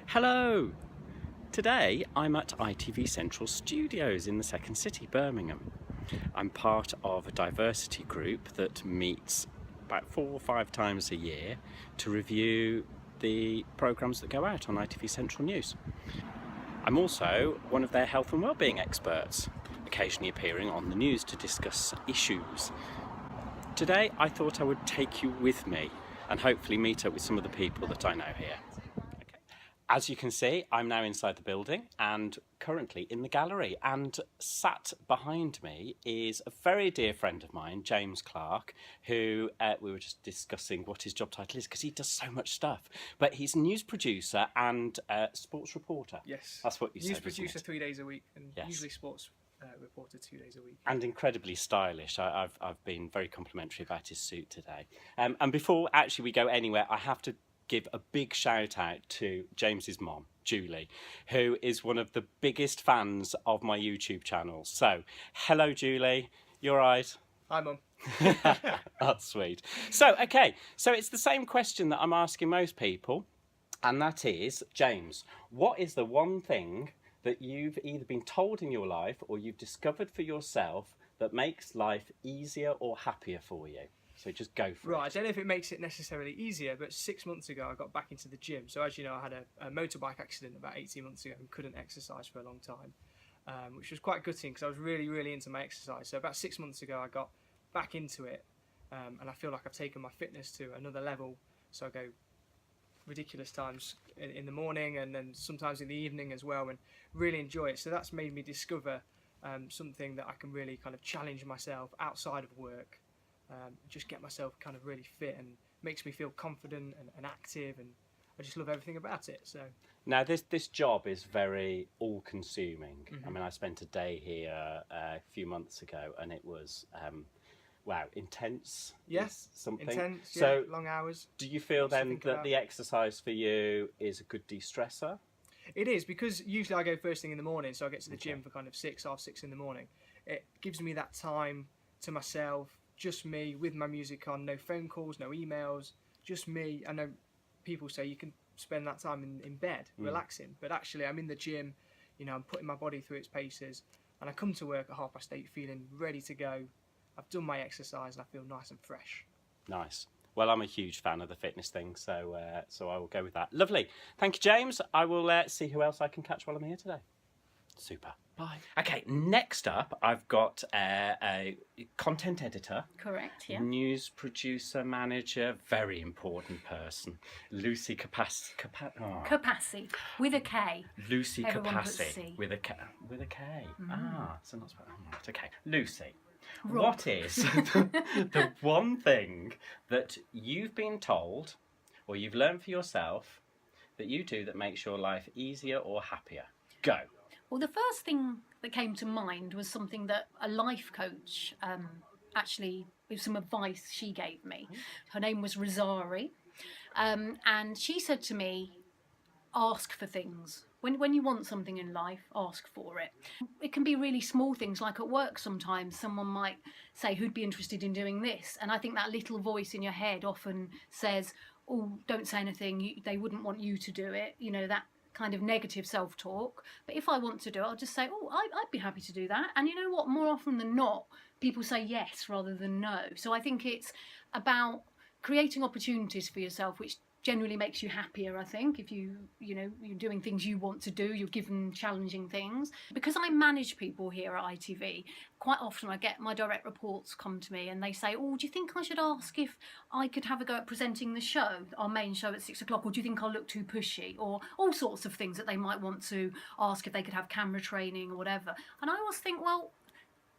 Hello! Today I'm at ITV Central Studios in the Second City, Birmingham. I'm part of a diversity group that meets about 4 or 5 times a year to review the programmes that go out on ITV Central News. I'm also one of their health and wellbeing experts, occasionally appearing on the news to discuss issues. Today I thought I would take you with me and hopefully meet up with some of the people that I know here. As you can see, I'm now inside the building and currently in the gallery, and sat behind me is a very dear friend of mine, James Clark, who we were just discussing what his job title is because he does so much stuff. But he's a news producer and sports reporter. Yes. That's what you said. News producer 3 days a week, and yes, usually sports reporter 2 days a week. And incredibly stylish. I've been very complimentary about his suit today. And before actually we go anywhere, I have to give a big shout out to James's mom, Julie, who is one of the biggest fans of my YouTube channel. So, hello Julie, you all right? Hi Mum. That's sweet. So, okay, so it's the same question that I'm asking most people, and that is, James, what is the one thing that you've either been told in your life or you've discovered for yourself that makes life easier or happier for you? So just go for it. Right, I don't know if it makes it necessarily easier, but 6 months ago I got back into the gym. So as you know, I had a motorbike accident about 18 months ago and couldn't exercise for a long time, which was quite gutting because I was really, really into my exercise. So about 6 months ago I got back into it, and I feel like I've taken my fitness to another level. So I go ridiculous times in the morning and then sometimes in the evening as well, and really enjoy it. So that's made me discover something that I can really kind of challenge myself outside of work. Just get myself kind of really fit, and makes me feel confident and active, and I just love everything about it. So now this job is very all-consuming. Mm-hmm. I mean, I spent a day here a few months ago, and it was wow, intense. Yes, something intense. Yeah, so long hours. do you feel then that about. the exercise for you is a good de-stressor? It is, because usually I go first thing in the morning, so I get to the gym for kind of 6:30 in the morning. It gives me that time to myself. Just me with my music on, no phone calls, no emails, just me. I know people say you can spend that time in bed relaxing, but actually I'm in the gym, you know, I'm putting my body through its paces, and I come to work at 8:30 feeling ready to go. I've done my exercise and I feel nice and fresh. Nice. Well, I'm a huge fan of the fitness thing, so I will go with that. Lovely. Thank you, James. I will see who else I can catch while I'm here today. Super. Bye. Okay, next up, I've got a content editor. Correct, yeah. News producer, manager, very important person. Lucy Capassi. Capassi, with a K. Lucy Everyone puts Capassi. C. With a K. With a K. So not spelled. Right, okay. Lucy, Rob. what is the one thing that you've been told or you've learned for yourself that you do that makes your life easier or happier? Go. Well, the first thing that came to mind was something that a life coach actually, with some advice she gave me. Her name was Rosari, and she said to me, ask for things. When you want something in life, ask for it. It can be really small things, like at work sometimes someone might say, who'd be interested in doing this? And I think that little voice in your head often says, oh, don't say anything, they wouldn't want you to do it, you know, that kind of negative self-talk. But if I want to do it, I'll just say, oh, I'd be happy to do that. And you know what, more often than not, people say yes rather than no. So I think it's about creating opportunities for yourself, which generally makes you happier. I think if you're doing things you want to do, you're given challenging things. Because I manage people here at ITV, quite often I get my direct reports come to me and they say, oh, do you think I should ask if I could have a go at presenting the show, our main show at 6 o'clock, or do you think I'll look too pushy, or all sorts of things that they might want to ask if they could have camera training or whatever. And I always think, well,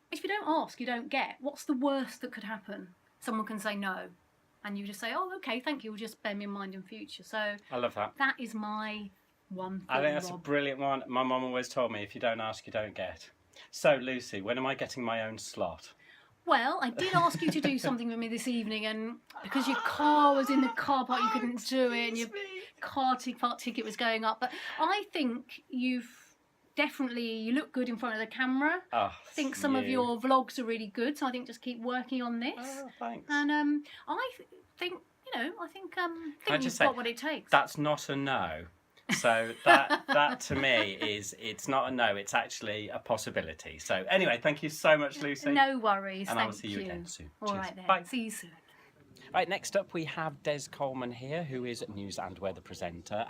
if you don't ask, you don't get. What's the worst that could happen? Someone can say no. And you just say, oh, okay, thank you, we'll just bear me in mind in future. So I love that. That is my one thing, I think that's Rob. a brilliant one. My mum always told me, if you don't ask, you don't get. So, Lucy, when am I getting my own slot? Well, I did ask you to do something with me this evening, and because your car was in the car park, you couldn't do it, and your car ticket was going up. But I think you look good in front of the camera. Oh, I think some of your vlogs are really good, so I think just keep working on this. Oh, thanks. And I think, I think I you've just got say, what it takes. That's not a no. So that to me it's not a no, it's actually a possibility. So anyway, thank you so much, Lucy. No worries. And thank I will see you again soon. All Cheers. right then. Bye. See you soon. Right, next up we have Des Coleman here, who is a news and weather presenter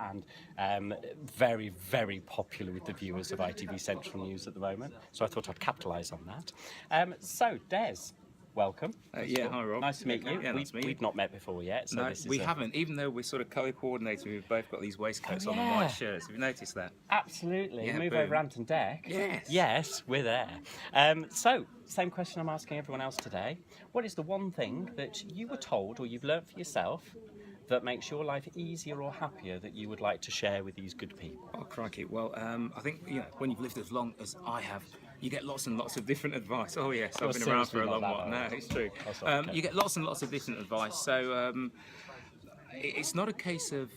and very, very popular with the viewers of ITV Central News at the moment. So I thought I'd capitalise on that. So, Des, welcome. Yeah, hi Rob. Nice to meet you. Yeah, nice to meet you. We've not met before yet. So No, this is we haven't, even though we're sort of colour-coordinated, we've both got these waistcoats on and yeah. white shirts. Have you noticed that? Absolutely. Yeah, Move boom. over Ant and Deck. Yes. Yes, we're there. So, same question I'm asking everyone else today. What is the one thing that you were told or you've learnt for yourself that makes your life easier or happier that you would like to share with these good people? Oh, crikey. Well, I think, when you've lived as long as I have, you get lots and lots of different advice. Oh, yes, I've been around for a long while. No, it's true. Okay. You get lots and lots of different advice. So it's not a case of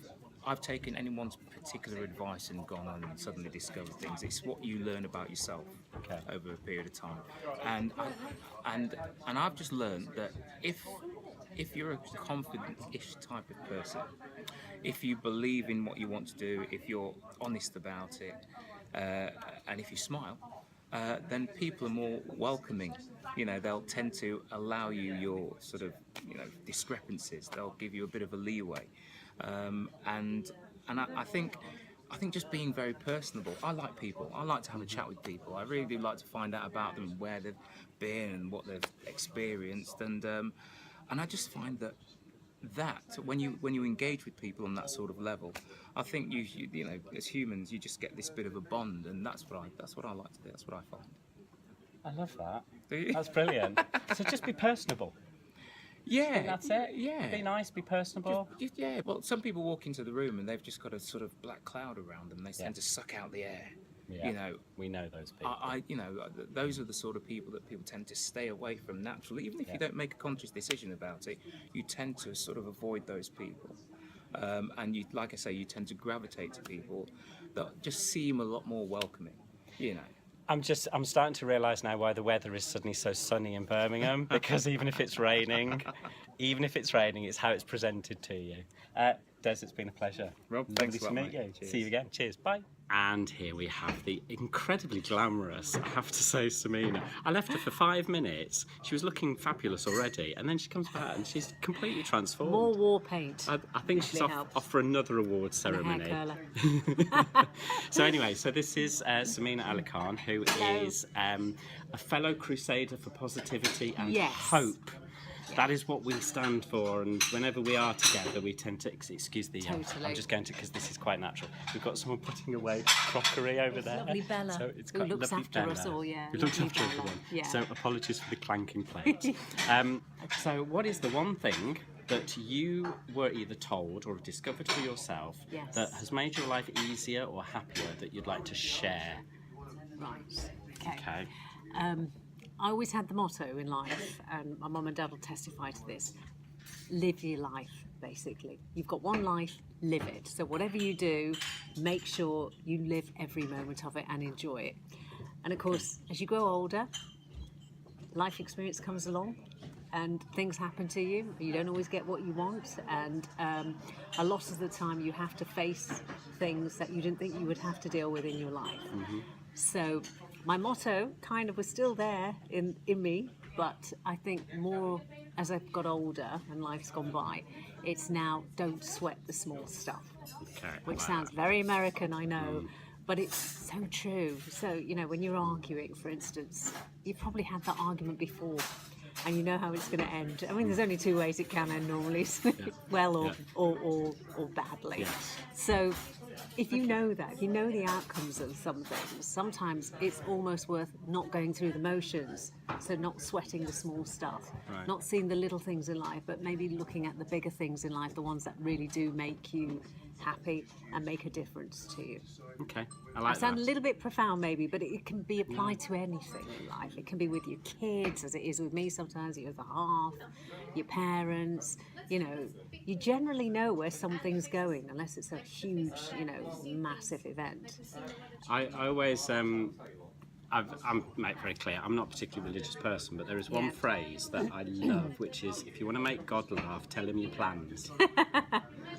I've taken anyone's particular advice and gone on and suddenly discovered things. It's what you learn about yourself over a period of time. And I've just learned that if you're a confident-ish type of person, if you believe in what you want to do, if you're honest about it, and if you smile, then people are more welcoming. They'll tend to allow you your sort of, discrepancies. They'll give you a bit of a leeway. And I think just being very personable. I like people. I like to have a chat with people. I really do like to find out about them, where they've been and what they've experienced. And I just find that when you engage with people on that sort of level, I think you as humans you just get this bit of a bond, and that's what I like to do. That's what I find. I love that. Do you? That's brilliant. So just be personable. Yeah, That's it. Yeah, Be nice, be personable. yeah. Well, some people walk into the room and they've just got a sort of black cloud around them. They tend to suck out the air. Yeah, we know those people. Those are the sort of people that people tend to stay away from naturally. Even if you don't make a conscious decision about it, you tend to sort of avoid those people. And you, like I say, you tend to gravitate to people that just seem a lot more welcoming. I'm starting to realise now why the weather is suddenly so sunny in Birmingham, because even if it's raining, it's how it's presented to you. Des, it's been a pleasure. Rob, Lovely thanks a to lot, meet mate. you. Cheers. See you again. Cheers. Bye. And here we have the incredibly glamorous, I have to say, Samina. I left her for 5 minutes. She was looking fabulous already, and then she comes back and she's completely transformed. More war paint. I think she's off for another awards ceremony. And a hair curler. So anyway, this is Samina Ali Khan, who is a fellow crusader for positivity and hope. That is what we stand for, and whenever we are together, we tend to excuse the. Totally. I'm just going to, because this is quite natural. We've got someone putting away crockery over there. Lovely Bella, So it's who got looks lovely after Bella, us all, yeah. Who looks Lovely after Bella, everyone. yeah. So apologies for the clanking plate. So what is the one thing that you were either told or discovered for yourself that has made your life easier or happier that you'd like to share? Right. Okay. I always had the motto in life, and my mum and dad will testify to this: live your life, basically. You've got one life, live it. So whatever you do, make sure you live every moment of it and enjoy it. And of course, as you grow older, life experience comes along and things happen to you. You don't always get what you want, and a lot of the time you have to face things that you didn't think you would have to deal with in your life. So my motto kind of was still there in me, but I think more as I've got older and life's gone by, it's now don't sweat the small stuff. Which sounds very American, I know, but it's so true. So, when you're arguing, for instance, you've probably had that argument before and you know how it's going to end. I mean, there's only two ways it can end normally, well or badly. So if you know that, if you know the outcomes of some things, sometimes it's almost worth not going through the motions. So not sweating the small stuff, not seeing the little things in life, but maybe looking at the bigger things in life, the ones that really do make you happy and make a difference to you. Okay, I like I sound that. a little bit profound maybe, but it can be applied to anything in life. It can be with your kids, as it is with me sometimes, your other half, your parents. You generally know where something's going, unless it's a huge, massive event. I always I'm made very clear, I'm not a particularly religious person, but there is one Yeah. phrase that I love, which is, if you want to make God laugh, tell him your plans.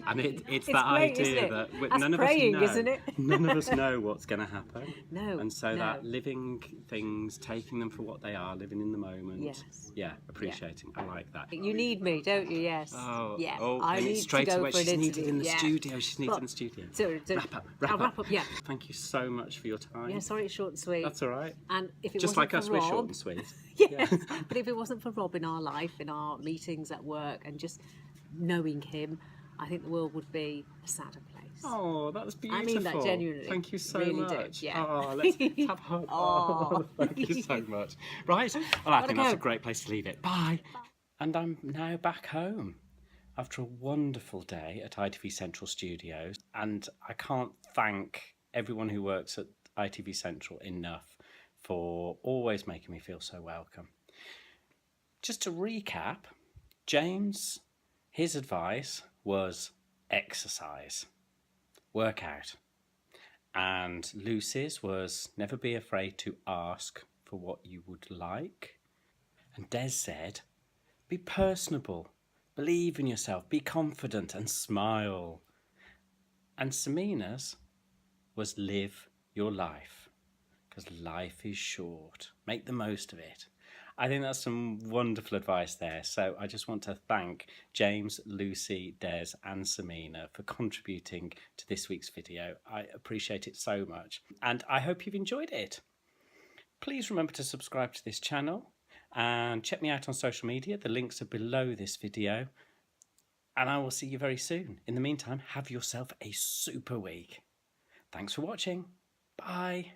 And it's that great, isn't idea it? that That's none of praying, us know, isn't it? none of us know what's going to happen. No, And so no. that living things, taking them for what they are, living in the moment. Yes. Yeah, appreciating. I like that. You need me, don't you? Yes. Oh, yeah. oh, I and need it's straight to go away. for an She's needed interview. in the Yeah. studio. She's needed But- in the studio. So, wrap up. I'll wrap up. Yeah. Thank you so much for your time. Yeah. Sorry, it's short and sweet. That's all right. And if it Just wasn't like for us, Rob, we're short and sweet. Yes. But if it wasn't for Rob in our life, in our meetings at work, and just knowing him, I think the world would be a sadder place. Oh, that's beautiful. I mean that genuinely. Thank you so Really do, much. yeah. Oh, let's have a hug. Oh, thank you so much. Right. Well, I think that's a go. great place to leave it. Bye. And I'm now back home after a wonderful day at ITV Central Studios. And I can't thank everyone who works at ITV Central enough for always making me feel so welcome. Just to recap, James, his advice was exercise. Work out. And Lucy's was never be afraid to ask for what you would like. And Des said, be personable, believe in yourself, be confident and smile. And Samina's was live your life, because life is short. Make the most of it. I think that's some wonderful advice there. So I just want to thank James, Lucy, Des and Samina for contributing to this week's video. I appreciate it so much. And I hope you've enjoyed it. Please remember to subscribe to this channel and check me out on social media. The links are below this video. And I will see you very soon. In the meantime, have yourself a super week. Thanks for watching. Bye.